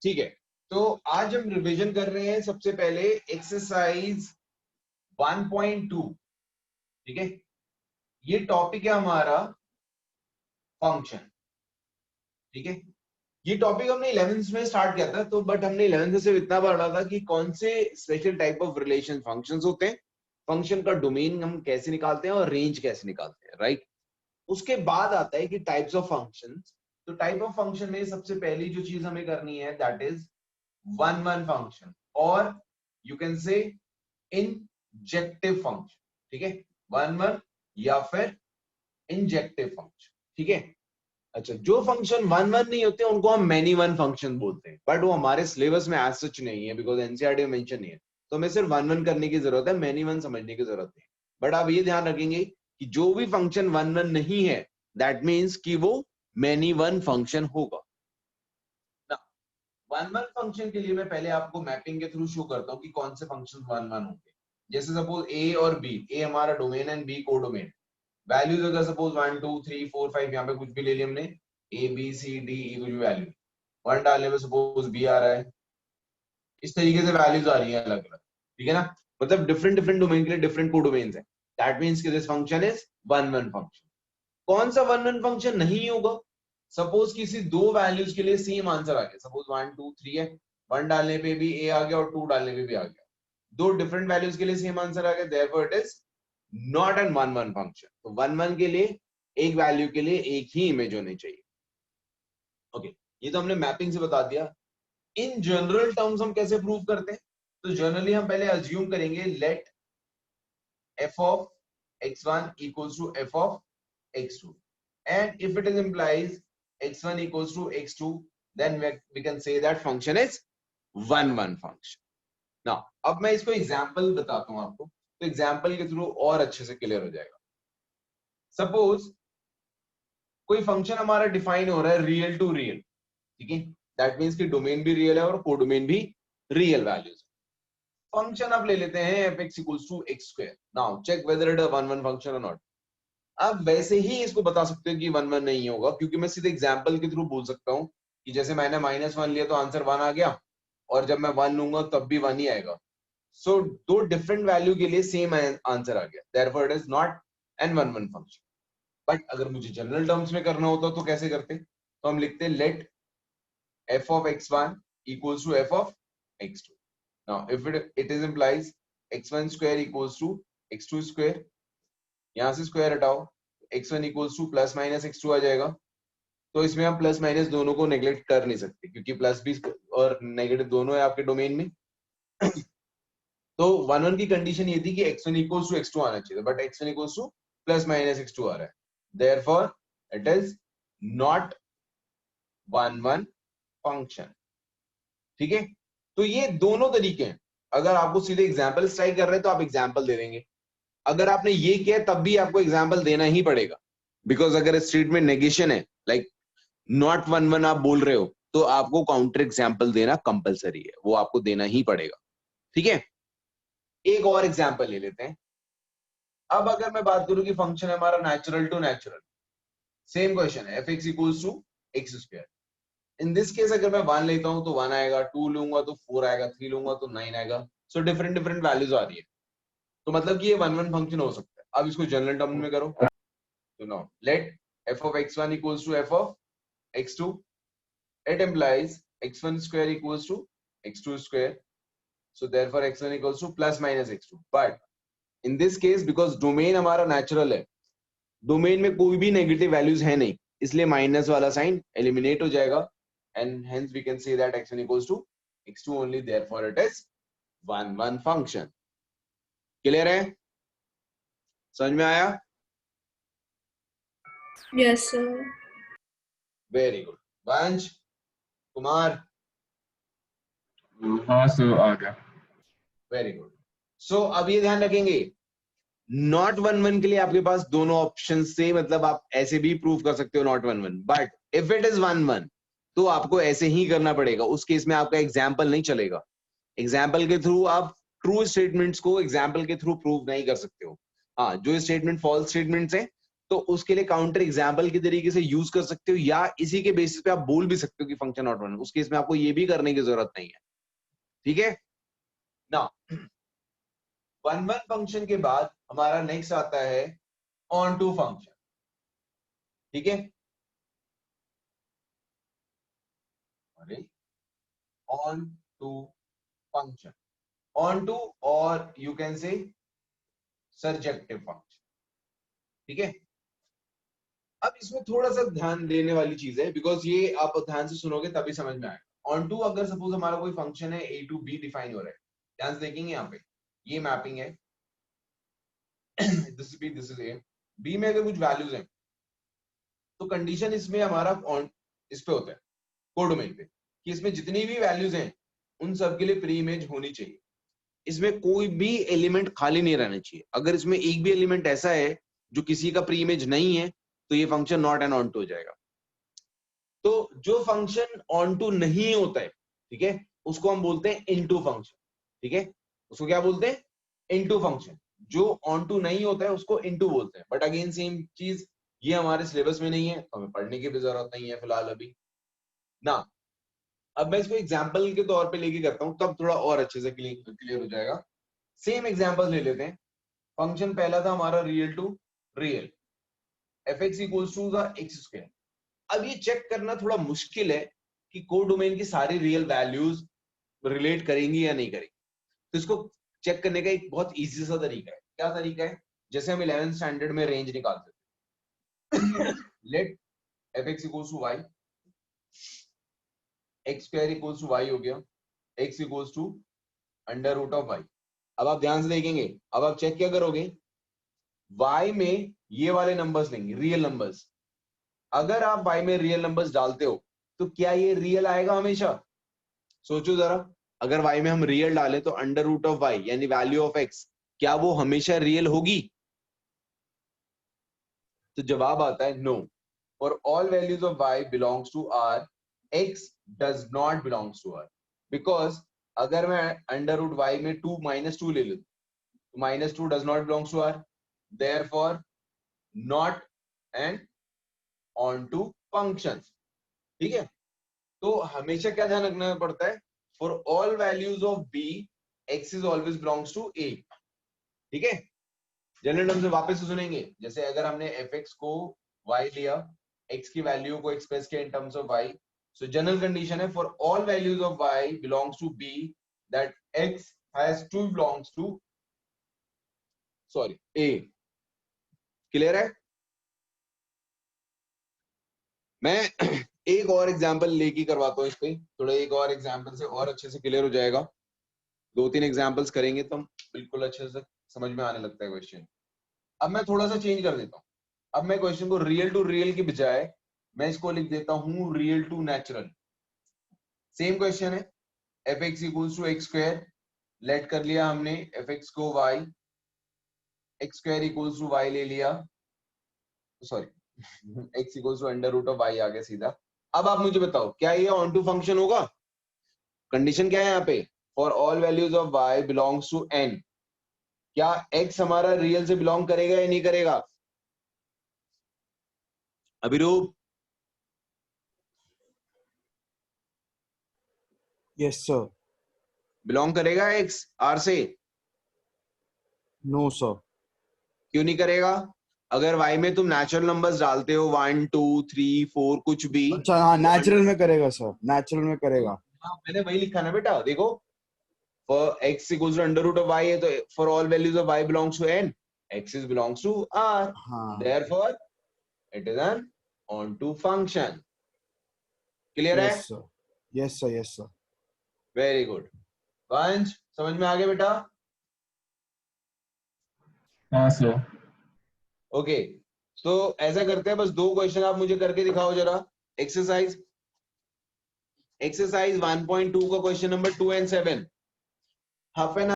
ठीक है, तो आज हम रिवीजन कर रहे हैं सबसे पहले एक्सरसाइज 1.2। ठीक है, ये टॉपिक है हमारा फंक्शन। ठीक है, ये टॉपिक हमने 11th में स्टार्ट किया था, तो बट हमने 11th से इतना पढ़ा था कि कौन से special type of relation functions होते हैं, फंक्शन का डोमेन हम कैसे निकालते हैं और रेंज कैसे निकालते हैं, राइट। उसके बाद आता है कि टाइप्स ऑफ फंक्शंस। तो टाइप ऑफ फंक्शन में सबसे पहली जो चीज हमें करनी है that is one one function, और you can say injective function. ठीक है, वन वन या फिर इंजेक्टिव फंक्शन। ठीक है, अच्छा, जो फंक्शन वन वन नहीं होते उनको हम मैनी वन फंक्शन बोलते हैं, बट वो हमारे सिलेबस में एज सच नहीं है, बिकॉज एनसीईआरटी में मेंशन नहीं है। तो हमें सिर्फ वन वन करने की जरूरत है, मैनी वन समझने की जरूरत नहीं। बट आप ये ध्यान रखेंगे कि जो भी फंक्शन वन वन नहीं है दैट मीन्स कि वो मैनी वन फंक्शन होगा। वन वन फंक्शन के लिए मैं पहले आपको मैपिंग के थ्रू शो करता हूँ कि कौन से फंक्शन वन वन होंगे। जैसे सपोज ए और बी, ए हमारा डोमेन एंड बी को डोमेन। वैल्यूज अगर सपोज 1 2 3 4 5 यहाँ पे कुछ भी ले लिया हमने, A B C D E कुछ भी वैल्यू, वन डालने में सपोज बी आ रहा है, इस तरीके से वैल्यूज आ रही है अलग अलग। ठीक है ना, मतलब डिफरेंट डिफरेंट डोमेन के लिए डिफरेंट को डोमेन्स है। दैट मीन्स कि this function is one one function. कौन सा वन वन फंक्शन नहीं होगा? सपोज किसी दो वैल्यूज के लिए सेम आंसर आ गया, सपोज 1 2 3 है, वन डालने पे भी ए आ गया और टू डालने पे भी आ गया, दो डिफरेंट वैल्यूज के लिए सेम आंसर आ गया, therefore it is not an one one function. तो वन वन के लिए एक वैल्यू के लिए एक ही इमेज होनी चाहिए। ओके, ये तो हमने मैपिंग से बता दिया। इन जनरल टर्म्स हम कैसे प्रूव करते हैं? तो जनरली हम पहले अज्यूम करेंगे late f of x1 equals to f of x2, and if it is implies x1 equals to x2, then we can say that function is one one function. now अब मैं इसको example बताता हूं आपको, तो example के through और अच्छे से क्लियर हो जाएगा। सपोज कोई फंक्शन हमारा डिफाइन हो रहा है रियल टू रियल। ठीक है, दैट मीन्स कि डोमेन भी रियल है और कोडोमेन भी रियल वैल्यूज। फंक्शन आप ले लेते हैं f(x equals to x square. now check whether it is a one one function or not. आप वैसे ही इसको बता सकते हो कि वन वन नहीं होगा, क्योंकि मैं सीधे एग्जांपल के थ्रू बोल सकता हूँ कि जैसे मैंने -1 लिया तो आंसर 1 आ गया, और जब मैं 1 लूंगा तब भी 1 ही आएगा। सो दो डिफरेंट वैल्यू के लिए सेम आंसर आ गया, therefore it is not an one one function. But अगर मुझे जनरल टर्म्स में करना होता तो कैसे करते? तो हम लिखते late f of x1 equals to f of x2. now if it is implies x1 square equals to x2 square, यहां से स्क्वायर हटाओ, x1 equals to plus minus x2 आ जाएगा। तो इसमें हम प्लस माइनस दोनों को नेग्लेक्ट कर नहीं सकते, क्योंकि प्लस भी और नेगेटिव दोनों है आपके डोमेन में। तो वन वन की कंडीशन ये थी कि x1 equals to x2 आना चाहिए, but x1 equals to plus minus x2 आ रहा है, therefore it is not one one function. ठीक है, तो ये दोनों तरीके हैं। अगर आपको सीधे एग्जाम्पल स्ट्राइक कर रहे हैं तो आप एग्जाम्पल दे देंगे, अगर आपने ये किया तब भी आपको एग्जाम्पल देना ही पड़ेगा, बिकॉज अगर स्टेटमेंट नेगेशन है, लाइक नॉट वन वन आप बोल रहे हो, तो आपको काउंटर एग्जाम्पल देना कंपलसरी है, वो आपको देना ही पड़ेगा। ठीक है, एक और एग्जाम्पल ले लेते हैं। अब अगर मैं बात करूं कि फंक्शन है हमारा natural to natural, same question है f(x equals to x square. In this case अगर मैं 1 लेता हूं तो 1 आएगा, 2 लूंगा तो 4 आएगा, 3 लूंगा तो 9 आएगा। सो डिफरेंट डिफरेंट वैल्यूज आ रही है, तो मतलब कि ये वन वन फंक्शन हो सकता है। अब इसको जनरल टर्म में करो, तो now let f of x1 equals to f of x2, it implies x1 square equals to x2 square, so therefore x1 equals to plus minus x2. but in this case because domain हमारा natural है, domain में कोई भी negative values है नहीं, इसलिए minus वाला sign eliminate हो जाएगा, and hence we can say that x1 equals to x2 only, therefore it is one one function. Clear है? समझ में आया? Yes, sir. Very good. वंश कुमार, हाँ सर आ गया। Very good. सो अब ये ध्यान रखेंगे, नॉट वन वन के लिए आपके पास दोनों ऑप्शन से, मतलब आप ऐसे भी प्रूव कर सकते हो not one one, but if it is one one तो आपको ऐसे ही करना पड़ेगा। उस केस में आपका एग्जाम्पल नहीं चलेगा, एग्जाम्पल के थ्रू आप ट्रू स्टेटमेंट्स को एग्जाम्पल के थ्रू प्रूव नहीं कर सकते हो। हाँ, जो स्टेटमेंट फॉल्स स्टेटमेंट्स हैं तो उसके लिए काउंटर एग्जाम्पल की तरीके से यूज कर सकते हो, या इसी के बेसिस पे आप बोल भी सकते हो कि फंक्शन नॉट वन। उस केस में आपको ये भी करने की जरूरत नहीं है, ठीक है ना। वन वन फंक्शन के बाद हमारा नेक्स्ट आता है ऑन टू फंक्शन, ठीक है। अरे onto function, onto और you can say surjective function, ठीक है। अब इसमें थोड़ा सा ध्यान देने वाली चीज है, बिकॉज ये आप ध्यान से सुनोगे तभी समझ में आएगा। ऑन टू अगर सपोज हमारा कोई फंक्शन है ए टू बी डिफाइन हो रहा है, ध्यान से देखेंगे यहाँ पे ये मैपिंग है this b this is a, b में अगर कुछ वैल्यूज हैं तो कंडीशन इसमें हमारा ऑन इस पे होता है कोडोमेन पे, कि इसमें जितनी भी वैल्यूज हैं उन सब के लिए प्री इमेज होनी चाहिए। इसमें कोई भी एलिमेंट खाली नहीं रहना चाहिए। अगर इसमें एक भी एलिमेंट ऐसा है जो किसी का प्री इमेज नहीं है तो ये function not an onto हो जाएगा। तो जो फंक्शन ऑन टू नहीं होता है, ठीक है, उसको हम बोलते हैं इनटू फंक्शन, ठीक है। उसको क्या बोलते हैं? Into function. जो ऑन टू नहीं होता है उसको इनटू बोलते हैं। बट अगेन सेम चीज, ये हमारे सिलेबस में नहीं है तो हमें पढ़ने की भी जरूरत नहीं है फिलहाल अभी ना। अब मैं इसको एग्जाम्पल के तौर पे लेके करता हूँ, तब थोड़ा और अच्छे से क्लियर हो जाएगा। सेम एग्जाम्पल ले लेते हैं। फंक्शन पहला था हमारा real to real, f x equals to the x square. अब ये चेक करना थोड़ा मुश्किल है कि कोडोमेन की सारी रियल वैल्यूज रिलेट करेंगी या नहीं करेंगी। तो इसको चेक करने का एक बहुत इजी सा तरीका है। क्या तरीका है? जैसे हम 11th स्टैंडर्ड में रेंज निकालते थे let f x equals to y, x square equals to y हो गया, x equals to under root of y. अब आप ध्यान से देखेंगे, अब आप चेक क्या करोगे, y में ये वाले नंबर्स लेंगे, रियल नंबर्स। अगर आप y में रियल नंबर्स डालते हो तो क्या ये रियल आएगा हमेशा? सोचो जरा, अगर y में हम रियल डालें तो अंडर रूट ऑफ y यानी वैल्यू ऑफ x, क्या वो हमेशा रियल होगी? तो जवाब आता है no. For all values of y belongs to r, x does not belongs to r। Because अगर मैं अंडर रूट y में 2 - 2 ले लूं तो -2 does not belongs to r, therefore not an onto functions, ठीक है। तो हमेशा क्या ध्यान रखना पड़ता है, for all values of b x is always belongs to a, ठीक है। जनरल टर्म से वापस से सुनेंगे, जैसे अगर हमने fx को y लिया, x की वैल्यू को एक्सप्रेस किया in terms of y, so general condition है for all values of y belongs to b that x has to belongs to a। Clear है? मैं एक और एग्जांपल लेके करवाता हूँ इस पे, थोड़ा एक और एग्जांपल से और अच्छे से क्लियर हो जाएगा। 2-3 एग्जांपल्स करेंगे तो बिल्कुल अच्छे से समझ में आने लगता है क्वेश्चन। अब मैं थोड़ा सा चेंज कर देता हूँ। अब मैं क्वेश्चन को रियल टू रियल की बजाय मैं इसको लिख देता हूँ real to natural. Same question है, F x equals to X square, let कर लिया हमने एफ एक्स को Y, x square equals to Y ले लिया, sorry X equals to under root of Y आ गया सीधा। अब आप मुझे बताओ क्या ये ऑन टू फंक्शन होगा? कंडीशन क्या है यहाँ पे, for all values of y belongs to n, क्या x हमारा रियल से बिलोंग करेगा या नहीं करेगा? Abhirup, yes sir. बिलोंग करेगा x r से? No sir. क्यों नहीं करेगा? अगर y में तुम नेचुरल नंबर्स डालते हो 1 2 3 4 कुछ भी, अच्छा हाँ, नेचुरल में करेगा सर, नेचुरल में करेगा। हाँ मैंने वही लिखा ना बेटा, देखो for x equals to under root of y है तो for all values of y belongs to n, x is belongs to r, हाँ therefore it is an onto function. Clear है? Yes sir, yes sir, yes sir. Very good. Vansh समझ में आ गया बेटा? हाँ sir. Okay, तो ऐसा करते हैं, बस 2 क्वेश्चन आप मुझे करके दिखाओ जरा। एक्सरसाइज 1.2 का question number 2 and 7, half an